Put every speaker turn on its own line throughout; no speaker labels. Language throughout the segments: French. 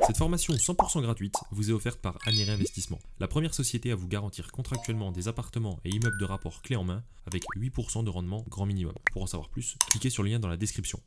Cette formation 100% gratuite vous est offerte par Anéry Investissement, la première société à vous garantir contractuellement des appartements et immeubles de rapport clé en main avec 8% de rendement grand minimum. Pour en savoir plus, cliquez sur le lien dans la description.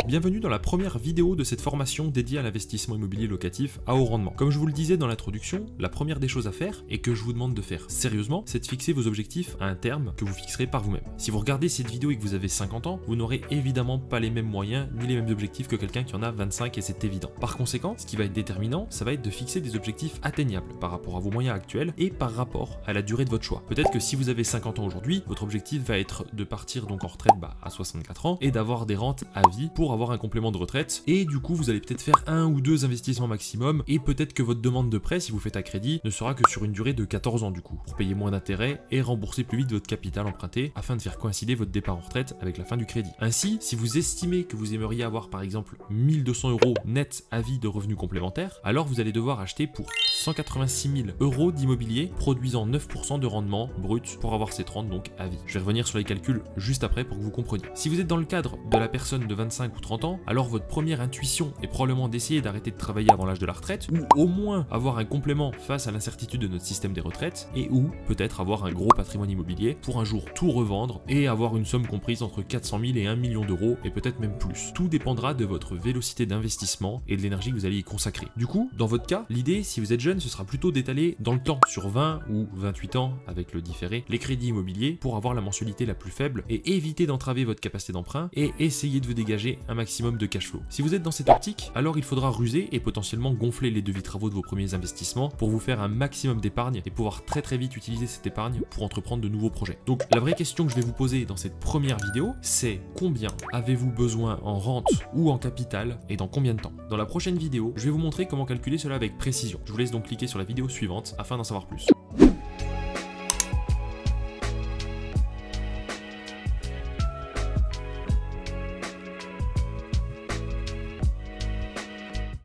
Bienvenue dans la première vidéo de cette formation dédiée à l'investissement immobilier locatif à haut rendement. Comme je vous le disais dans l'introduction, la première des choses à faire et que je vous demande de faire sérieusement, c'est de fixer vos objectifs à un terme que vous fixerez par vous-même. Si vous regardez cette vidéo et que vous avez 50 ans, vous n'aurez évidemment pas les mêmes moyens ni les mêmes objectifs que quelqu'un qui en a 25 et c'est évident. Par conséquent, ce qui va être déterminant, ça va être de fixer des objectifs atteignables par rapport à vos moyens actuels et par rapport à la durée de votre choix. Peut-être que si vous avez 50 ans aujourd'hui, votre objectif va être de partir donc en retraite à 64 ans et d'avoir des rentes à vie pour avoir un complément de retraite, et du coup vous allez peut-être faire 1 ou 2 investissements maximum, et peut-être que votre demande de prêt, si vous faites à crédit, ne sera que sur une durée de 14 ans du coup, pour payer moins d'intérêts et rembourser plus vite votre capital emprunté afin de faire coïncider votre départ en retraite avec la fin du crédit. Ainsi, si vous estimez que vous aimeriez avoir par exemple 1200 € net à vie de revenus complémentaires, alors vous allez devoir acheter pour 186 000 € d'immobilier produisant 9% de rendement brut pour avoir cette rente donc à vie. Je vais revenir sur les calculs juste après pour que vous compreniez. Si vous êtes dans le cadre de la personne de 25 ou 30 ans, alors votre première intuition est probablement d'essayer d'arrêter de travailler avant l'âge de la retraite, ou au moins avoir un complément face à l'incertitude de notre système des retraites, et ou peut-être avoir un gros patrimoine immobilier pour un jour tout revendre et avoir une somme comprise entre 400 000 et 1 million d'euros, et peut-être même plus. Tout dépendra de votre vélocité d'investissement et de l'énergie que vous allez y consacrer. Du coup, dans votre cas, l'idée, si vous êtes jeune, ce sera plutôt d'étaler dans le temps, sur 20 ou 28 ans avec le différé, les crédits immobiliers pour avoir la mensualité la plus faible et éviter d'entraver votre capacité d'emprunt et essayer de vous dégager un maximum de cash flow. Si vous êtes dans cette optique, alors il faudra ruser et potentiellement gonfler les devis travaux de vos premiers investissements pour vous faire un maximum d'épargne et pouvoir très vite utiliser cette épargne pour entreprendre de nouveaux projets. Donc la vraie question que je vais vous poser dans cette première vidéo, c'est combien avez-vous besoin en rente ou en capital et dans combien de temps? Dans la prochaine vidéo, je vais vous montrer comment calculer cela avec précision. Je vous laisse donc cliquer sur la vidéo suivante afin d'en savoir plus.